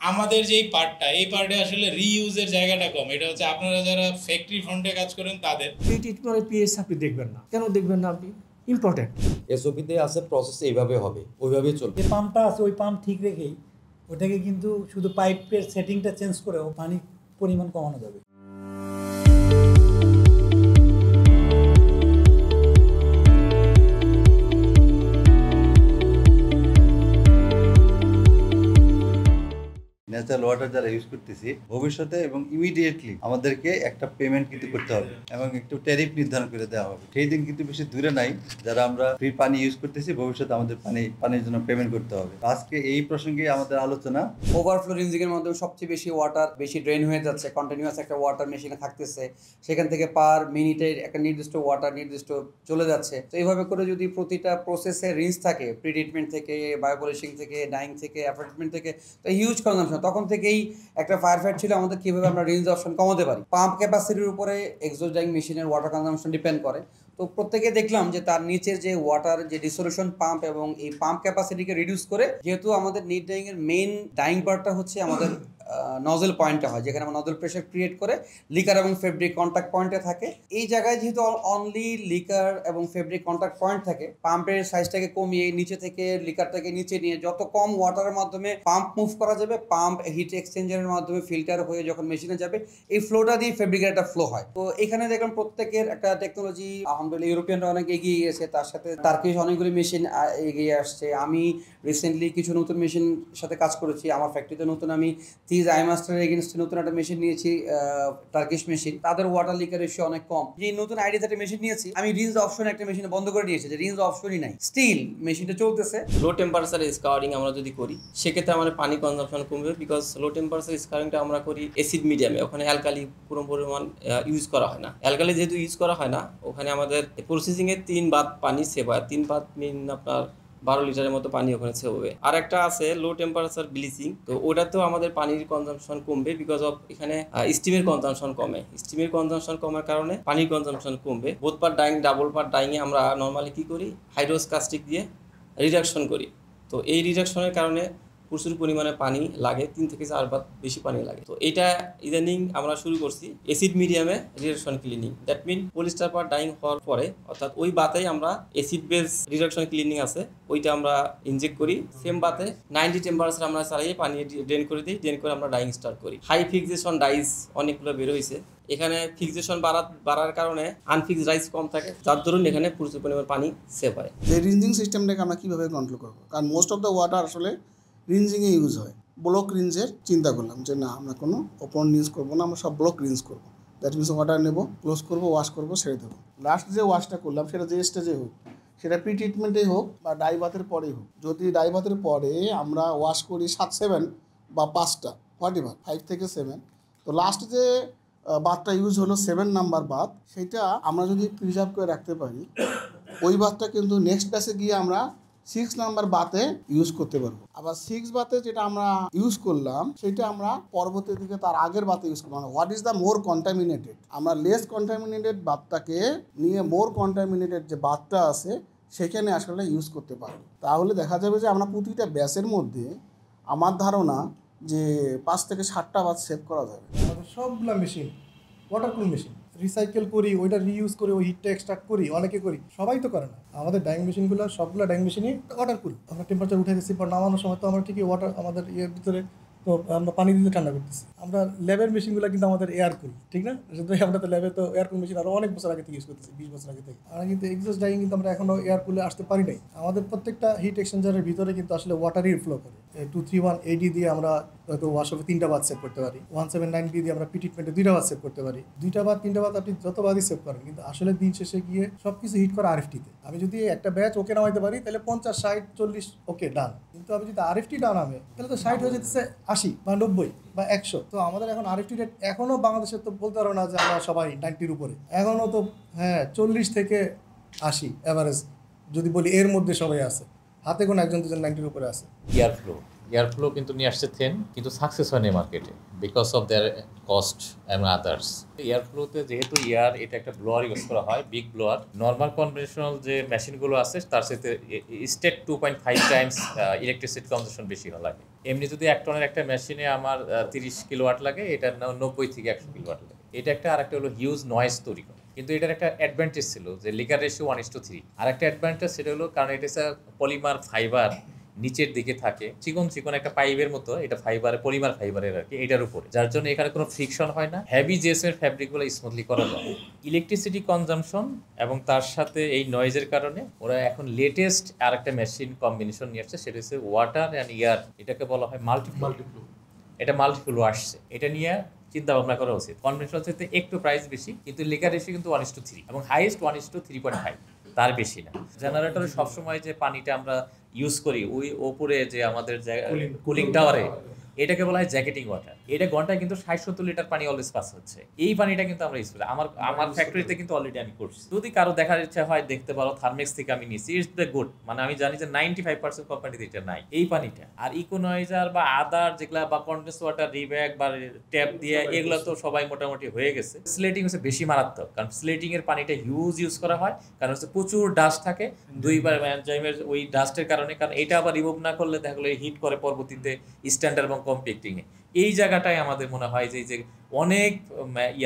আমাদের যে পার্টটা এই পার্টে আসলে রিইউজের জায়গাটা কম। এটা হচ্ছে আপনারা যারা ফ্যাক্টরি ফ্রন্টে কাজ করেন তাদের ট্রিটমেন্টের পিএস আপনি দেখবেন না, কেন দেখবেন না? আপনি ইম্পর্টেন্ট এসওপিতে আছে প্রসেস এইভাবে হবে, ওইভাবেই চলবে। যে পাম্পটা আছে ওই পাম্প ঠিক রেখেই ওটাকে কিন্তু শুধু পাইপের সেটিংটা চেঞ্জ করেও পানির পরিমাণ কমানো যাবে। ন্যাচারাল ওয়াটার যারা ইউজ করতেছি ভবিষ্যতে এবং ইমিডিয়েটলি আমাদেরকে একটা পেমেন্ট কিন্তু করতে হবে এবং একটু ট্যারিফ নির্ধারণ করে দেওয়া হবে। সেই দিন কিন্তু বেশি দূরে নাই, যারা আমরা ফ্রি পানি ইউজ করতেছি ভবিষ্যতে আমাদের পানির জন্য পেমেন্ট করতে হবে। আজকে এই প্রসঙ্গে আমাদের আলোচনা। ওভারফ্লো রিনজিং এর মাধ্যমে সবচেয়ে বেশি ওয়াটার বেশি ড্রেন হয়ে যাচ্ছে, কন্টিনিউয়াস একটা ওয়াটার মেশিনে থাকতেছে, সেখান থেকে পার মিনিটে একটা নির্দিষ্ট ওয়াটার নির্দিষ্ট চলে যাচ্ছে। তো এইভাবে করে যদি প্রতিটা প্রসেসে রিন্স থাকে, প্রি ট্রিটমেন্ট থেকে, বায়োপলিশিং থেকে, ডাইং থেকে, অ্যাপার্টমেন্ট থেকে, তো হিউজ কনজাম্পশন। তখন থেকেই একটা ফায়ার ফাইট ছিল আমাদের কীভাবে আমরা রিন্স অপশন কমাতে পারি। পাম্প ক্যাপাসিটির উপরে এক্সস্ট ডাইং মেশিনের ওয়াটার কনজাম্পশন ডিপেন্ড করে। তো প্রত্যেকে দেখলাম যে তার নিচের যে ওয়াটার যে ডিসোলিউশন পাম্প এবং এই পাম্প ক্যাপাসিটিকে রিডিউস করে, যেহেতু আমাদের নিট ডাইং এর মেইন ডাইং পার্টটা হচ্ছে আমাদের নজল পয়েন্টটা হয়, যেখানে আমরা নজল প্রেশার ক্রিয়েট করে লিকার এবং ফেব্রিক কন্ট্যাক্ট পয়েন্টে থাকে। এই জায়গায় যেহেতু অনলি লিকার এবং ফেব্রিক কন্ট্যাক্ট পয়েন্ট থাকে, পাম্পের সাইজটাকে কমিয়ে নিচে থেকে লিকারটাকে নিচে নিয়ে যত কম ওয়াটারের মাধ্যমে পাম্প মুভ করা যাবে, পাম্প হিট এক্সচেঞ্জারের মাধ্যমে ফিল্টার হয়ে যখন মেশিনে যাবে, এই ফ্লোটা দিয়ে ফেব্রিকের একটা ফ্লো হয়। তো এখানে দেখলাম প্রত্যেকের একটা টেকনোলজি, আলহামদুলিল্লাহ ইউরোপিয়ানরা অনেক এগিয়ে গেছে, তার সাথে টার্কিশ অনেকগুলি মেশিন এগিয়ে আসছে। আমি রিসেন্টলি কিছু নতুন মেশিন সাথে কাজ করেছি। আমার ফ্যাক্টরিতে নতুন আমি আইমাস্টারের এগেনস্টে নতুন একটা মেশিন নিয়েছি, টার্কিশ মেশিন। তাদের ওয়াটার লিকার রেশিও অনেক কম। যে নতুন আইডিয়া একটা মেশিন নিয়েছি আমি, রিন্স অপশন একটা মেশিনে বন্ধ করে দিয়েছি, যে রিন্স অপশনই নাই, স্টিল মেশিনটা চলতেছে। লো টেম্পারেচার স্কাউরিং আমরা যদি করি সেক্ষেত্রে আমাদের পানি কনজাম্পশন কমবে, বিকজ লো টেম্পারেচার স্কাউরিংটা আমরা করি অ্যাসিড মিডিয়ামে, ওখানে অ্যালকালি পুরো পরিমাণ ইউজ করা হয় না। অ্যালকালি যেহেতু ইউজ করা হয় না, ওখানে আমাদের প্রসেসিংয়ে 3 বাত পানি সেভ হয়। 3 বাত মিন আপনার 12 লিটারের মতো পানি ওখানে সেভ হবে। আর একটা আছে লো টেম্পারেচার ব্লিচিং, তো ওটাতেও আমাদের পানির কনজাম্পশন কমবে, বিকজ অফ এখানে স্টিমের কনজাম্পশন কমে। স্টিমের কনজাম্পশন কমার কারণে পানির কনজাম্পশন কমবে। Both part dyeing, double part ডাইংয়ে আমরা নর্মালি কী করি, হাইড্রোস কাস্টিক দিয়ে রিডাকশন করি। তো এই রিডাকশনের কারণে প্রচুর পরিমাণে পানি লাগে, 3 থেকে 4 বার বেশি পানি লাগে। তো এইটা ইদানিং আমরা শুরু করছি অ্যাসিড মিডিয়ামে reduction cleaning. That mean polyester per dyeing হওয়ার পরে, অর্থাৎ ওই বাতেই আমরা অ্যাসিড বেস রিডাকশন ক্লিনিং আছে, ওইটা আমরা ইনজেক্ট করি। সেম বাতে 90 টেম্পারেচার আমরা চালিয়ে পানি ড্রেন করে দিই, ড্রেন করে আমরা ডাইং স্টার্ট করি। হাই ফিক্সেশন ডাইস অনেকগুলো বের হয়েছে। এখানে ফিক্সেশন বাড়ার কারণে আনফিক্সড রাইস কম থাকে, যার দরুন এখানে প্রচুর পরিমাণে পানি সেভ হয়। এই রিনজিং সিস্টেমটাকে আমরা কীভাবে কন্ট্রোল করবো? কারণ মোস্ট অফ দ্য ওয়াটার আসলে রিনজিংয়ে ইউজ হয়। ব্লক রিনজের চিন্তা করলাম যে না, আমরা কোনো ওপেন রিন্স করবো না, আমরা সব ব্লক রিন্স করবো। দ্যাট মিনস ওয়াটার নেবো, ক্লোজ করবো, ওয়াশ করবো, ছেড়ে দেবো। লাস্ট যে ওয়াশটা করলাম সেটা যে স্টেজে হোক, সেটা প্রি ট্রিটমেন্টেই হোক বা ডাই বাথের পরেই হোক। যদি ডাই বাথের পরে আমরা ওয়াশ করি 7-7 বা 5টা, হোয়াট এভার 5 থেকে 7, তো লাস্ট যে বাথটা ইউজ হলো 7 নাম্বার বাথ, সেটা আমরা যদি প্রিজার্ভ করে রাখতে পারি, ওই বাথটা কিন্তু নেক্সট ব্যাচে গিয়ে আমরা 6 নাম্বার বাতে ইউজ করতে পারবো। আবার 6 বাতে যেটা আমরা ইউজ করলাম সেটা আমরা পরবর্তী দিকে তার আগের বাতে ইউজ করবো। What is the more contaminated, আমরা লেস কন্টামিনেটেড বাতটাকে নিয়ে মোর কন্টামিনেটেড যে বাতটা আছে সেখানে আসলে ইউজ করতে পারবো। তাহলে দেখা যাবে যে আমরা প্রতিটা ব্যাচের মধ্যে আমার ধারণা যে 5 থেকে 7টা বাত সেভ করা যাবে। আমাদের সবগুলো মেশিন ওয়াটার কুল মেশিন, রিসাইকেল করি, ওইটা রিইউজ করে ওই হিটটা এক্সট্রাক্ট করি, অনেকে করি, সবাই তো করে না। আমাদের ডাইং মেশিনগুলো সবগুলো ডাইং মেশিনই ওয়াটার কুল। আমরা টেম্পারেচার উঠে গেছি, পর নামানোর সময় তো আমরা ঠিকই ওয়াটার আমাদের ইয়ের ভিতরে তো আমরা পানি দিতে ঠান্ডা করতেছি। আমরা ল্যাবের মেশিনগুলো কিন্তু আমাদের এয়ার কুল, ঠিক না? আমরা তো ল্যাবে তো এয়ার কুল মেশিন আরও অনেক বছর আগে থেকে ইউজ করতেছি, 20 বছর আগে থেকে। আমরা কিন্তু এক্সস্ট ডাইং কিন্তু আমরা এখনও এয়ার কুলে আসতে পারি নাই। আমাদের প্রত্যেকটা হিট এক্সচেঞ্জারের ভিতরে কিন্তু আসলে ওয়াটারই ফ্লো করে। 231 AD দিয়ে আমরা হয়তো ওয়াশরুমে 3টা বাথ সেভ করতে পারি, 179B দিয়ে আমরা প্রি ট্রিটমেন্টে 2টা বাথ সেভ করতে পারি। 2টা বাথ 3টা বাথ আপনি যত বাদই সেভ করেন, কিন্তু আসলে দিন শেষে গিয়ে সব কিছু হিট করে RFT-তে। আমি যদি একটা ব্যাচ ওকে নামাইতে পারি তাহলে 50, 60, 40 ওকে ডান। কিন্তু আমি যদি RFT ডান নামে তাহলে তো 60 হয়ে যেতেছে 80 বা 90 বা 100। তো আমাদের এখন RFT রেট এখনও বাংলাদেশে তো বলতে পারো না যে আমরা সবাই 90-র উপরে, এখনও তো 40 থেকে 80 অ্যাভারেজ যদি বলি, এর মধ্যে সবাই আছে, হাতে কোনো 1-2জন 90-র উপরে আছে। এয়ারফ্লো কিন্তু নিয়ে আসছে 10, কিন্তু সাকসেস হয়নি মার্কেটে বিকজ অফ দেয়ার কস্ট এবং আদার্স। এয়ারফ্লোতে যেহেতু এটা একটা ব্লোয়ার ইউজ করা হয়, বিগ ব্লোয়ার। নর্মাল কনভেনশনাল যে মেশিনগুলো আছে তার সাথে স্টেট 2.5 টাইমস ইলেকট্রিসিটি কনজাম্পশন বেশি লাগে। এমনি যদি 1 টনের একটা মেশিনে আমার 30 কিলোওয়াট লাগে, এটা 90 থেকে 100 কিলোওয়াট লাগে। এটা একটা, আর একটা হলো হিউজ নয়েজ তৈরি করে। কিন্তু এটার একটা অ্যাডভান্টেজ ছিল যে লিকার রেশিও 1:3। আর একটা অ্যাডভান্টেজ সেটা হলো কারণ এটা পলিমার ফাইবার নিচের দিকে থাকে, চিকন চিকন একটা পাইপের মতো, এটা ফাইবারের পলিমার ফাইবারের আর কি, এটার উপরে, যার জন্য এখানে কোনো ফ্রিকশন হয় না। হেভি জিএসএম ফ্যাব্রিকগুলো স্মুথলি করা যায়। ইলেকট্রিসিটি কনজাম্পশন এবং তার সাথে এই নয়েজের কারণে ওরা এখন লেটেস্ট আর একটা মেশিন কম্বিনেশন নিয়ে আসছে, সেটা হচ্ছে ওয়াটার অ্যান্ড এয়ার, এটাকে বলা হয় মাল্টিফ্লো। এটা মাল্টিফ্লো আসছে, এটা নিয়ে চিন্তা ভাবনা করা উচিত। কনভেনশনাল থেকে একটু প্রাইস বেশি, কিন্তু লিকার রেশিও কিন্তু 1:3 এবং হাইয়েস্ট 1:3.5, তার বেশি না। জেনারেটরে সবসময় যে পানিটা আমরা ইউজ করি ওই ওপরে যে আমাদের কুলিং টাওয়ারে, এটাকে বলা হয় জ্যাকেটিং ওয়াটার। এটা ঘন্টায় কিন্তু 60-70 লিটার পানি অলওয়েজ পাস হচ্ছে। এই পানিটা কিন্তু আমরা ইউজ করি। আমার ফ্যাক্টরিতে কিন্তু অলরেডি আমি করছি। যদি কারো দেখার ইচ্ছা হয় দেখতে পারো, থার্মেক্স থেকে আমি নিয়েছি। ইটস দ্য গুড, মানে আমি জানি যে 95% কোম্পানিতে এটা নাই এই পানিটা। আর ইকোনয়েজার বা আদার যেগুলা বা কন্ডেন্স ওয়াটার রিব্যাগ বা ট্যাপ দিয়ে এগুলো তো সবাই মোটামুটি হয়ে গেছে। স্লেটিং হচ্ছে বেশি মারাত্মক, কারণ স্লেটিং এর পানিটা হিউজ ইউজ করা হয়, কারণ হচ্ছে প্রচুর ডাস্ট থাকে দুইবার এনজাইমের ওই ডাস্টের কারণে। কারণ এটা আবার রিমুভ না করলে দেখা গেলো হিট করে পরবর্তীতে স্ট্যান্ডার্ড এবং কম্প্যাক্টিং। এই জায়গাটাই আমাদের মনে হয় যে অনেক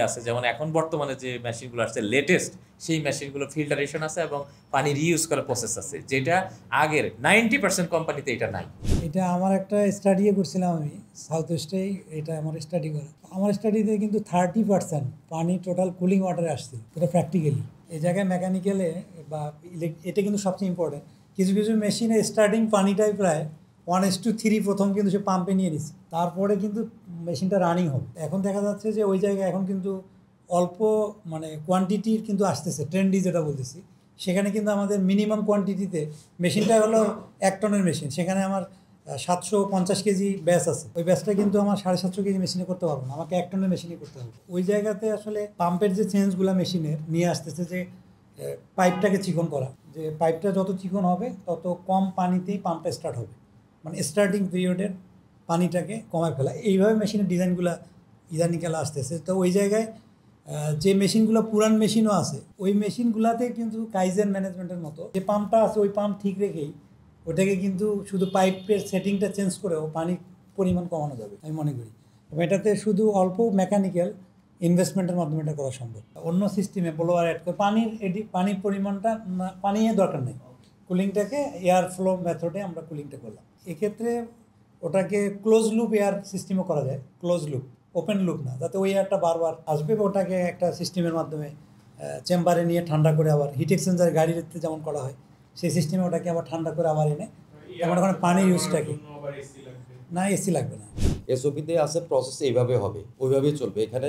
আছে, যেমন এখন বর্তমানে যে মেশিনগুলো আসছে লেটেস্ট, সেই মেশিনগুলো ফিল্টারেশন আছে এবং পানি রিইউজ করার প্রসেস আছে, যেটা আগের 90% কোম্পানিতে এটা নাই। এটা আমার একটা স্টাডি করছিলাম আমি সাউথ ওয়েস্টেই, এটা আমার স্টাডি করা। আমার স্টাডিতে কিন্তু 30% পানি টোটাল কুলিং ওয়াটারে আসছে, এটা প্র্যাকটিক্যালি। এই জায়গায় মেকানিক্যালে বা এটা কিন্তু সবচেয়ে ইম্পর্টেন্ট। কিছু কিছু মেশিনে স্টার্টিং পানিটাই প্রায় 1:3 প্রথম কিন্তু সে পাম্পে নিয়ে নিচ্ছে, তারপরে কিন্তু মেশিনটা রানিং হবে। এখন দেখা যাচ্ছে যে ওই জায়গায় এখন কিন্তু অল্প মানে কোয়ান্টিটির কিন্তু আসতেছে, ট্রেন্ডি যেটা বলতেছি, সেখানে কিন্তু আমাদের মিনিমাম কোয়ান্টিটিতে মেশিনটা হলো 1 টনের মেশিন, সেখানে আমার 750 কেজি ব্যাস আছে। ওই ব্যাসটা কিন্তু আমার 750 কেজি মেশিনে করতে পারবো না, আমাকে 1 টনের মেশিনে করতে হবে। ওই জায়গাতে আসলে পাম্পের যে চেঞ্জগুলো মেশিনের নিয়ে আসতেছে, যে পাইপটাকে চিকন করা, যে পাইপটা যত চিকন হবে তত কম পানিতেই পাম্পটা স্টার্ট হবে, মানে স্টার্টিং পিরিয়ডের পানিটাকে কমায় ফেলা। এইভাবে মেশিনের ডিজাইনগুলো ইদানিকালে আসতেছে। তো ওই জায়গায় যে মেশিনগুলো পুরান মেশিনও আছে, ওই মেশিনগুলোতে কিন্তু কাইজেন ম্যানেজমেন্টের মতো যে পাম্পটা আছে ওই পাম্প ঠিক রেখেই ওটাকে কিন্তু শুধু পাইপের সেটিংটা চেঞ্জ করেও পানির পরিমাণ কমানো যাবে আমি মনে করি। এবং এটাতে শুধু অল্প মেকানিক্যাল ইনভেস্টমেন্টের মাধ্যমে এটা করা সম্ভব। অন্য সিস্টেমে ব্লোয়ার অ্যাড করে পানির পরিমাণটা পানির দরকার নেই, কুলিংটাকে এয়ার ফ্লো মেথডে আমরা কুলিংটা করলাম। এক্ষেত্রে ওটাকে ক্লোজ লুপ এয়ার সিস্টেমও করা যায়, ক্লোজ লুপ, ওপেন লুপ না, যাতে ওই এয়ারটা বারবার আসবে। ওটাকে একটা সিস্টেমের মাধ্যমে চেম্বারে নিয়ে ঠান্ডা করে আবার হিট এক্সচেঞ্জার গাড়িতে যেমন করা হয় সেই সিস্টেমে ওটাকে আবার ঠান্ডা করে আবার এনে যেমন ওখানে পানির ইউজটাকে না, এসি লাগবে না। এসওপিতে আছে প্রসেস এইভাবে হবে, ওইভাবেই চলবে। এখানে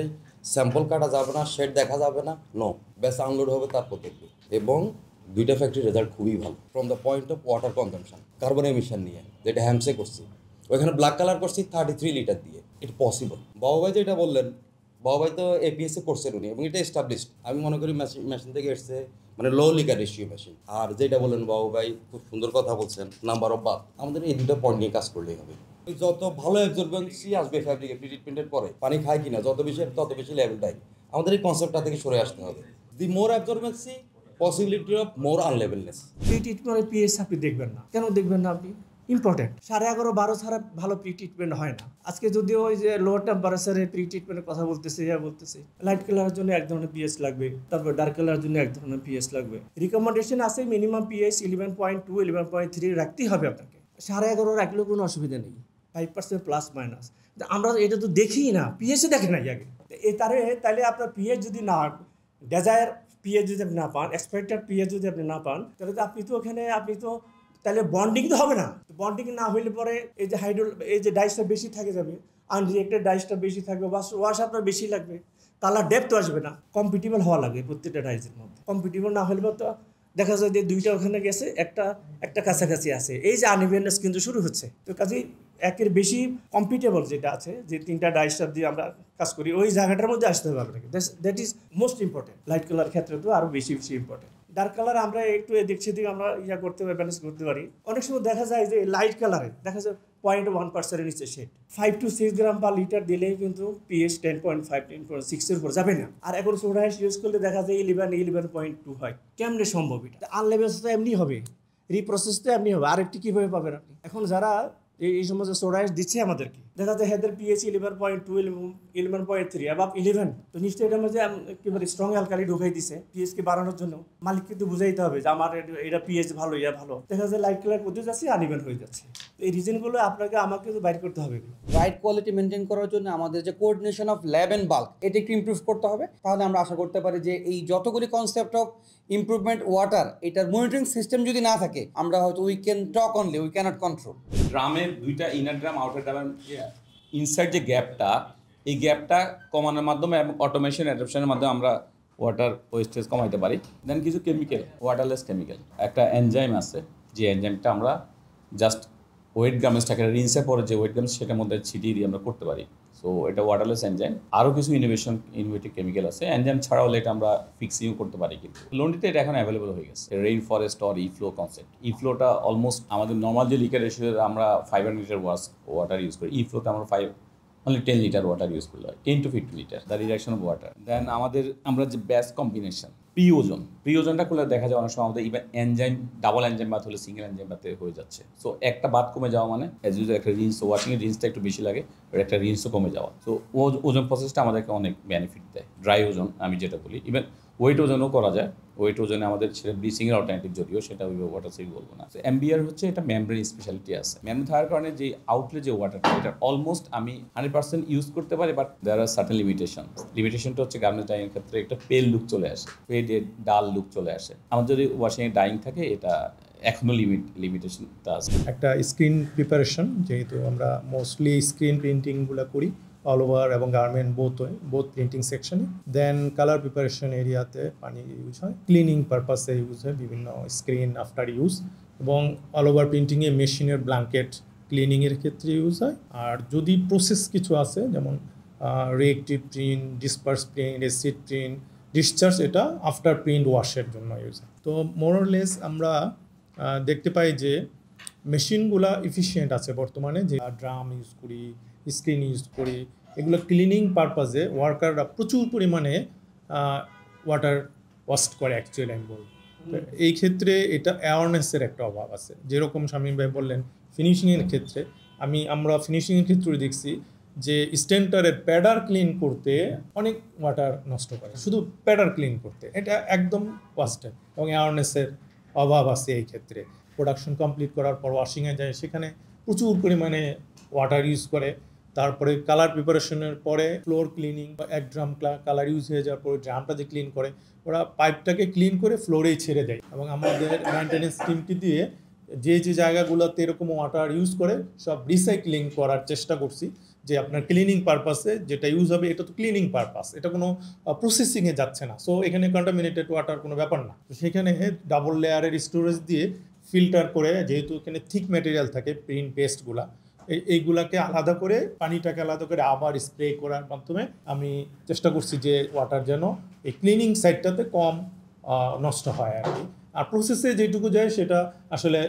স্যাম্পল কাটা যাবে না, শেড দেখা যাবে না, নো, ব্যাস আনলোড হবে তারপর দেখবে। এবং দুইটা ফ্যাক্টরি রেজাল্ট খুবই ভালো from the point of water consumption, carbon emission নিয়ে, যেটা হ্যামসে করছি ওইখানে ব্ল্যাক কালার করছি 33 লিটার দিয়ে। এটা পসিবল। বাবুভাই যেটা বললেন, বাবুভাই তো এপিএসে করছেন উনি, এবং এটা এস্টাবলিশড। আমি মনে করি মেশিন থেকে এসছে মানে লো লিকার রেশিও মেশিন। আর যেটা বললেন বাবুভাই, খুব সুন্দর কথা বলছেন, নাম্বার অফ বাথ, আমাদের এই দুটো পয়েন্ট নিয়ে কাজ করলেই হবে। যত ভালো অ্যাবজর্বেন্সি আসবে ফ্যাব্রিকে প্রি ট্রিটমেন্টের পরে, পানি খায় কিনা, যত বেশি লেভেলটাই আমাদের এই কনসেপ্টটা থেকে সরে আসতে হবে। দি মোর অ্যাবজর্বেন্সি, পসিবিলিটি অফ মোর আনলেভেলনেস। প্রি ট্রিটমেন্টের পিএস আপনি দেখবেন না, কেন দেখবেন না? আপনি ইম্পর্টেন্ট 11:30-12 ছাড়া ভালো প্রি ট্রিটমেন্ট হয় না। আজকে যদিও ওই যে লো টেম্পারেচারে প্রি ট্রিটমেন্টের কথা বলতেছে, লাইট কালারের জন্য এক ধরনের পিএস লাগবে, তারপর ডার্ক কালারের জন্য এক ধরনের পিএস লাগবে। রিকমেন্ডেশন আছে মিনিমাম পিএস 11.2 11.3 রাখতেই হবে আপনাকে। 11:30 রাখলেও কোনো অসুবিধা নেই, 5% প্লাস মাইনাস। আমরা এটা তো দেখিই না, পিএসও দেখে নাই আগে। তাহলে আপনার পিএস যদি না, ডেজায়ার পিএস যদি আপনি না পান, এক্সপেক্টেড পিএস যদি আপনি না পান, তাহলে তো আপনি তো তাহলে বন্ডিং তো হবে না। বন্ডিং না হইলে পরে এই যে এই যে ডাইসটা বেশি থাকে যাবে, আনরিয়েক্টেড ডাইসটা বেশি থাকবে, ওয়াশ আপনার বেশি লাগবে, কালার ডেপথ আসবে না। কম্পিটিবল হওয়া লাগে প্রত্যেকটা ডাইসের মধ্যে। কম্পিটিবল না হলে তো দেখা যায় যে দুইটা ওখানে গেছে, একটা কাছাকাছি আছে, এই যে আনইভেননেস কিন্তু শুরু হচ্ছে। তো কাজেই একের বেশি কম্পিটেবল যেটা আছে, যে 3টা ডাইসটা দিয়ে আমরা কাজ করি, ওই জায়গাটার মধ্যে আসতে হবে আপনাকে। That is most important. Light colour ক্ষেত্রে তো আরও বেশি ইম্পর্টেন্ট। ডার্ক কালার আমরা একটু এদিক সেদিক আমরা করতে পারি, ব্যালেন্স করতে পারি। অনেক সময় দেখা যায় যে লাইট কালারে দেখা যায় 0.1%-এর নিচে shade, 5 to 6 gram per litre দিলেই কিন্তু পিএইচ 10.5 10.6-এর উপর যাবে না। আর এখন সোডা অ্যাশ ইউজ করলে দেখা যায় 11.2 হয়। কেমনে সম্ভব? এটা আনলেভেল তো এমনি হবে, রিপ্রসেস তো এমনি হবে, আরেকটি কীভাবে পাবেন আপনি? এখন যারা এই সময় যে সোডা দিচ্ছে আমাদেরকে, দেখা যাচ্ছে হেদের পিএইচ 11.2 11.3 অ্যাবাভ 11, তো নিশ্চয়ই এটার মধ্যে একেবারে স্ট্রং অ্যালকালি ঢুকাই দিছে পিএইচকে বাড়ানোর জন্য। মালিক কিন্তু বুঝাইতে হবে যে আমার এটা পিএইচ ভালো, ইয়া ভালো, দেখা যাচ্ছে লাইট কালার করতে যাচ্ছে আনইভেন হয়ে যাচ্ছে। এই রিজনগুলো আমাকে তো বাইর করতে হবে। রাইট কোয়ালিটি মেনটেন করার জন্য আমাদের যে coordination of lab and bulk, এটা একটু ইমপ্রুভ করতে হবে। তাহলে আমরা আশা করতে পারি যে এই যতগুলি কনসেপ্ট অফ ইমপ্রুভমেন্ট ওয়াটার, এটার মনিটরিং সিস্টেম যদি না থাকে, আমরা হয়তো we can talk only, we can't control. ড্রামের দুইটা ইনার ড্রাম আউটার ড্রামের ইনসাইড যে গ্যাপটা, এই গ্যাপটা কমানোর মাধ্যমে এবং অটোমেশন অ্যাডাপশনের মাধ্যমে আমরা ওয়াটার ওয়েস্টেজ কমাইতে পারি। দেন কিছু কেমিক্যাল, ওয়াটারলেস কেমিক্যাল, একটা এনজাইম আছে, যে এনজাইমটা আমরা জাস্ট ওয়েট গার্মেন্টসটাকে রিন্সের পরে যে ওয়েট গার্মেন্টস সেটার মধ্যে ছিটিয়ে দিয়ে আমরা করতে পারি। সো এটা ওয়াটারলেস এনজাইম। আরও কিছু ইনোভেটিভ কেমিক্যাল আছে। এনজাইম ছাড়াও এটা আমরা ফিক্সিংও করতে পারি, কিন্তু লন্ড্রিতে এটা এখন অ্যাভেলেবল হয়ে গেছে। Rain forest or E flow concept. ইফ্লোটা অলমোস্ট আমাদের নর্মাল যে লিকার রেশিও আমরা 500 লিটার ওয়াটার ইউজ করি, ইফ্লোতে আমরা only 10 লিটার ওয়াটার ইউজ করলে হয়, 10 to 50 litre the reduction of water. Then আমরা যে বেস্ট কম্বিনেশন প্রিওজনটা করলে দেখা যায় অনেক সময় আমাদের ইভেন এনজাইম ডাবল এনজাইম বাদ হলে সিঙ্গেল এনজাইম বাদ হয়ে যাচ্ছে। সো একটা বাদ কমে যাওয়া মানে অ্যাজ ইউজুয়াল একটা রিন্স, ওয়াশিংয়ের রিন্সটা একটু বেশি লাগে, আর একটা রিন্সও কমে যাওয়া। সো ওজন প্রসেসটা আমাদেরকে অনেক বেনিফিট দেয়। ড্রাই ওজন আমি যেটা বলি, ইভেন ওয়েট ওজনও করা যায়। ওয়েট ওজনে আমাদের সেটা ব্লিচিংয়ের অল্টারনেটিভ, যদিও সেটা ওইভাবে ওয়াটার সেভ বলবো না। এমবিআর হচ্ছে এটা মেমব্রেন স্পেশালিটি আছে। মেমব্রেন থাকার কারণে যে আউটলেট যে ওয়াটারটা, এটা অলমোস্ট আমি 100% ইউজ করতে পারি, বাট দেয়ার আর সার্টেন লিমিটেশনটা হচ্ছে গার্মেন্টস ডাইংয়ের ক্ষেত্রে একটা পেল লুক চলে আসে, ফেডেড ডাল লুক চলে আসে। আমার যদি ওয়াশিংয়ে ডাইং থাকে, এটা এখনও লিমিটেশনটা আছে। একটা স্ক্রিন প্রিপারেশন, যেহেতু আমরা মোস্টলি স্ক্রিন প্রিন্টিংগুলো করি অল ওভার এবং গার্মেন্ট বোথ প্রিন্টিং সেকশনে। দেন কালার প্রিপারেশন এরিয়াতে পানি ইউজ হয়, ক্লিনিং পারপাসে ইউজ হয় বিভিন্ন স্ক্রিন আফটার ইউজ, এবং অল ওভার প্রিন্টিংয়ে মেশিনের ব্ল্যাঙ্কেট ক্লিনিংয়ের ক্ষেত্রে ইউজ হয়। আর যদি প্রসেস কিছু আছে, যেমন reactive print, disperse print, acid print, discharge, এটা আফটার প্রিন্ট ওয়াশের জন্য ইউজ হয়। তো মোরলেস আমরা দেখতে পাই যে মেশিনগুলা এফিশিয়েন্ট আছে বর্তমানে, যে ড্রাম ইউজ করি, স্ক্রিন ইউজ করি, এগুলো ক্লিনিং পারপাসে ওয়ার্কাররা প্রচুর পরিমাণে ওয়াটার ওয়েস্ট করে অ্যাকচুয়ালি আমি বলব। এই ক্ষেত্রে এটা অ্যাওয়ারনেসের একটা অভাব আছে। যেরকম শামীম ভাই বললেন ফিনিশিংয়ের ক্ষেত্রে, আমরা ফিনিশিংয়ের ক্ষেত্রে দেখছি যে স্টেন্টারের প্যাডার ক্লিন করতে অনেক ওয়াটার নষ্ট করে, শুধু প্যাডার ক্লিন করতে, এটা একদম ওয়াস্টেড, এবং অ্যাওয়ারনেসের অভাব আছে এই ক্ষেত্রে। প্রোডাকশন কমপ্লিট করার পর ওয়াশিংয়ে যায়, সেখানে প্রচুর পরিমাণে ওয়াটার ইউজ করে। তারপরে কালার প্রিপারেশনের পরে ফ্লোর ক্লিনিং, এক ড্রাম কালার ইউজ হয়ে যাওয়ার পরে ড্রামটা যে ক্লিন করে, ওরা পাইপটাকে ক্লিন করে ফ্লোরেই ছেড়ে দেয়। এবং আমাদের মেনটেন্যান্স টিমটি দিয়ে যে জায়গাগুলোতে এরকম ওয়াটার ইউজ করে সব রিসাইক্লিং করার চেষ্টা করছি, যে আপনার ক্লিনিং পারপাসে যেটা ইউজ হবে, এটা তো ক্লিনিং পারপাস, এটা কোনো প্রসেসিংয়ে যাচ্ছে না। সো এখানে কন্টামিনেটেড ওয়াটার কোনো ব্যাপার না। তো সেখানে ডাবল লেয়ারের স্টোরেজ দিয়ে ফিল্টার করে, যেহেতু এখানে থিক ম্যাটেরিয়াল থাকে প্রিন্ট পেস্টগুলা, এইগুলাকে আলাদা করে, পানিটাকে আলাদা করে আবার স্প্রে করার মাধ্যমে আমি চেষ্টা করছি যে ওয়াটার যেন এই ক্লিনিং সাইডটাতে কম নষ্ট হয় আর কি। আর প্রসেসে যেটুকু যায় সেটা আসলে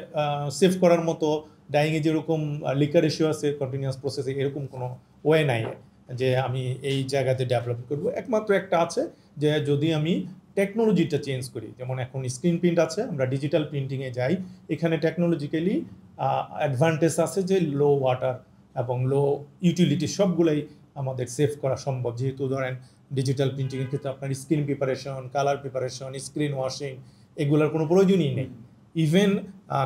সেভ করার মতো, ডাইংয়ে যেরকম লিকার রেশিও আছে কন্টিনিউয়াস প্রসেসে, এরকম কোনো ওয়ে নাই যে আমি এই জায়গাতে ডেভেলপ করবো। একমাত্র একটা আছে, যে যদি আমি টেকনোলজিটা চেঞ্জ করি, যেমন এখন স্ক্রিন প্রিন্ট আছে, আমরা ডিজিটাল প্রিন্টিংয়ে যাই, এখানে টেকনোলজিক্যালি অ্যাডভান্টেজ আছে যে লো ওয়াটার এবং লো ইউটিলিটি সবগুলোই আমাদের সেভ করা সম্ভব। যেহেতু ধরেন ডিজিটাল প্রিন্টিংয়ের ক্ষেত্রে আপনার screen preparation, colour preparation, screen washing, এগুলোর কোনো প্রয়োজনই নেই। ইভেন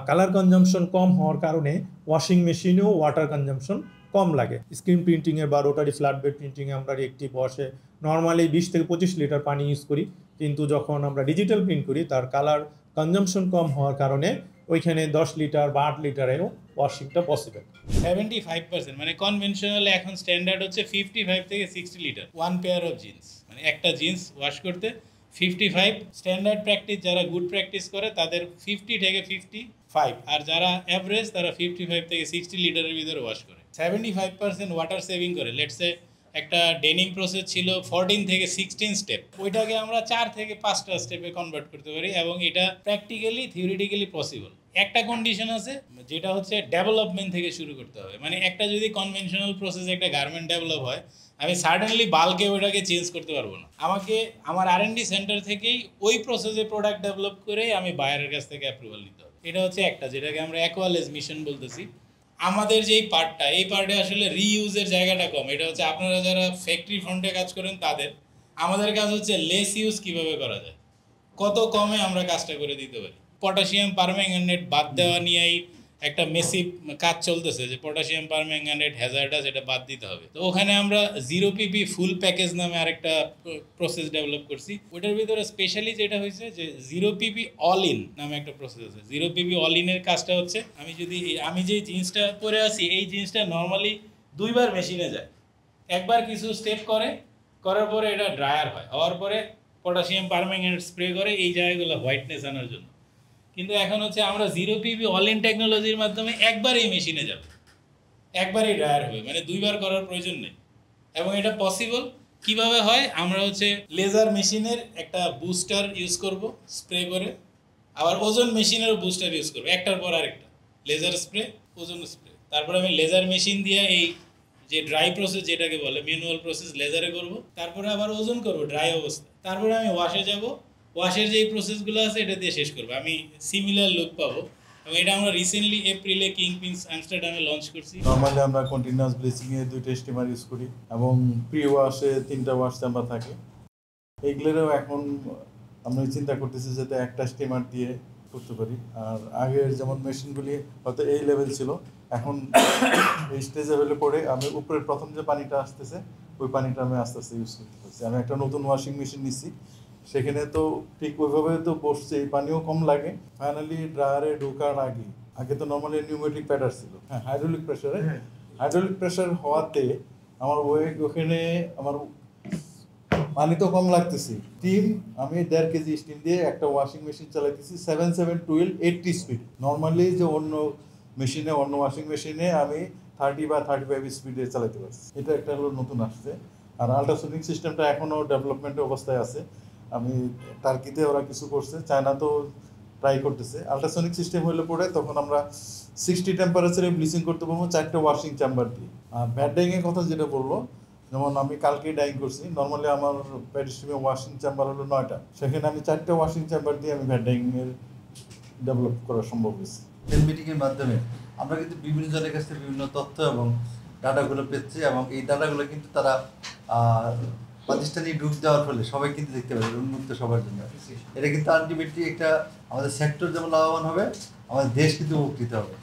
কালার কনজামশন কম হওয়ার কারণে ওয়াশিং মেশিনেও ওয়াটার কনজামশন কম লাগে। স্ক্রিন প্রিন্টিংয়ে বা রোটারি ফ্ল্যাট বেড প্রিন্টিংয়ে আমরা রিঅ্যাক্টিভ ওয়াশে নর্মালি 20 থেকে 25 লিটার পানি ইউজ করি, কিন্তু যখন আমরা ডিজিটাল প্রিন্ট করি তার কালার কনজামশন কম হওয়ার কারণে ওইখানে 10 লিটার বা 8 লিটারেও ওয়াশিংটা পসিবল। 75%, মানে কনভেনশনাল এখন স্ট্যান্ডার্ড হচ্ছে 55 থেকে 60 litre one pair of jeans, মানে একটা জিন্স ওয়াশ করতে 55। স্ট্যান্ডার্ড প্র্যাকটিস যারা গুড প্র্যাকটিস করে তাদের 50 থেকে 55, আর যারা অ্যাভারেজ তারা 55 থেকে 60 লিটারের ভিতরে ওয়াশ করে। 75% ওয়াটার সেভিং করে। লেটসে একটা ডেনিম প্রসেস ছিল 14 থেকে 16 স্টেপ, ওইটাকে আমরা 4 থেকে 5টা স্টেপে কনভার্ট করতে পারি, এবং এটা প্র্যাকটিক্যালি থিওরিটিক্যালি পসিবল। একটা কন্ডিশন আছে, যেটা হচ্ছে ডেভেলপমেন্ট থেকে শুরু করতে হবে। মানে একটা যদি কনভেনশনাল প্রসেসে একটা গার্মেন্ট ডেভেলপ হয়, আমি সাডেনলি বাল্কে ওইটাকে চেঞ্জ করতে পারবো না। আমাকে আমার R&D সেন্টার থেকেই ওই প্রসেসে প্রোডাক্ট ডেভেলপ করে আমি বায়ারের কাছ থেকে অ্যাপ্রুভাল নিতে হবে। এটা হচ্ছে একটা, যেটাকে আমরা অ্যাকোয়ালেজ মিশন বলতেছি। আমাদের যেই পার্টটা, এই পার্টে আসলে রিইউজের জায়গাটা কম। এটা হচ্ছে আপনারা যারা ফ্যাক্টরি ফ্রন্টে কাজ করেন তাদের, আমাদের কাজ হচ্ছে লেস ইউজ কিভাবে করা যায়, কত কমে আমরা কাজটা করে দিতে পারি। পটাশিয়াম পারম্যাঙ্গানেট বাদ দেওয়া নিয়েই একটা মেসিভ কাজ চলতেছে যে পটাশিয়াম পারম্যাঙ্গানেট হ্যাজার্ডাস, এটা বাদ দিতে হবে। তো ওখানে আমরা 0PP ফুল প্যাকেজ নামে আরেকটা প্রসেস ডেভেলপ করছি। ওটার ভিতরে স্পেশালি যেটা হয়েছে যে 0PP অল ইন নামে একটা প্রসেস আছে। 0PP অল ইনের কাজটা হচ্ছে আমি যে জিন্সটা পরে আছি, এই জিন্সটা নর্মালি 2 বার মেশিনে যায়। একবার কিছু স্টেপ করার পরে এটা ড্রায়ার হয়, হওয়ার পরে পটাশিয়াম পারম্যাঙ্গানেট স্প্রে করে এই জায়গাগুলো হোয়াইটনেস আনার জন্য। কিন্তু এখন হচ্ছে আমরা 0PP অল ইন টেকনোলজির মাধ্যমে একবারই মেশিনে যাবে, একবারই ড্রায়ার হবে, মানে 2 বার করার প্রয়োজন নেই। এবং এটা পসিবল কিভাবে হয়, আমরা হচ্ছে লেজার মেশিনের একটা বুস্টার ইউজ করব স্প্রে করে, আবার ওজন মেশিনেরও বুস্টার ইউজ করবো, একটার পর আরেকটা, লেজার স্প্রে, ওজন স্প্রে। তারপরে আমি লেজার মেশিন দিয়ে এই যে ড্রাই প্রসেস যেটাকে বলে ম্যানুয়াল প্রসেস লেজারে করব, তারপরে আবার ওজন করব ড্রাই অবস্থায়, তারপরে আমি ওয়াশে যাব, ওয়াশের যেই প্রসেসগুলো আছে এটা দিয়ে শেষ করবো। আমি সিমিলার লুক পাবো। এবং এটা আমরা রিসেন্টলি এপ্রিলে কিংপিন্স আমস্টারডামে লঞ্চ করছি। নর্মালি আমরা কন্টিনিউয়াস ব্লিচিংয়ে 2টা স্টিমার ইউজ করি এবং প্রি ওয়াশে 3টা ওয়াশ চেম্বার থাকে। এইগুলোরও এখন আমরা চিন্তা করতেছি যাতে একটা স্টিমার দিয়ে করতে পারি। আর আগের যেমন মেশিনগুলি হয়তো এই লেভেল ছিল, এখন এই স্টেজে হলে পরে আমি উপরের প্রথম যে পানিটা আসতেছে ওই পানিটা আমি আস্তে আস্তে ইউজ করতে পারছি। আমি একটা নতুন ওয়াশিং মেশিন নিচ্ছি, সেখানে তো ঠিক ওইভাবে তো বসছে, এই পানিও কম লাগে। ফাইনালি ড্রায়ারে ঢোকার আগে তো নর্মালি নিউমেটিক প্যাডার ছিল, হ্যাঁ হাইড্রোলিক প্রেশার হওয়াতে আমার ওখানে আমার পানি তো কম লাগতেছে। স্টিম আমি 1.5 কেজি স্টিম দিয়ে একটা ওয়াশিং মেশিন চালাইতেছি 7712 80 স্পিড। নর্মালি যে অন্য ওয়াশিং মেশিনে আমি 30 বা 35 স্পিডে চালাতে পারছি। এটা একটা হলো নতুন আসছে। আর আল্ট্রাসোনিক সিস্টেমটা এখনও ডেভেলপমেন্টের অবস্থায় আছে। আমি টার্কিতে ওরা কিছু করছে, চায়না তো ট্রাই করতেছে। আল্ট্রাসোনিক সিস্টেম হলে পরে তখন আমরা 60 টেম্পারেচারে ব্লিচিং করতে পারবো 4টা ওয়াশিং চেম্বার দিয়ে। আর ব্যাড ডাইংয়ের কথা যেটা বললো, যেমন আমি কালকে ডাইং করছি, নর্মালি আমার প্যাড স্টিমে ওয়াশিং চেম্বার হলো 9টা, সেখানে আমি 4টা ওয়াশিং চেম্বার দিয়ে আমি ব্যাড ডাইংয়ের ডেভেলপ করা সম্ভব হয়েছে। এই মিটিংয়ের মাধ্যমে আমরা কিন্তু বিভিন্ন জনের কাছ থেকে বিভিন্ন তথ্য এবং ডাটাগুলো পেয়েছি এবং এই ডাটাগুলো কিন্তু তারা প্রাতিষ্ঠানিক ঢুক দেওয়ার ফলে সবাই কিন্তু দেখতে পাবে, উন্মুক্ত সবার জন্য। এটা কিন্তু আলটিমেটলি একটা আমাদের সেক্টর যেমন লাভবান হবে, আমাদের দেশ কিন্তু উপকৃত হবে।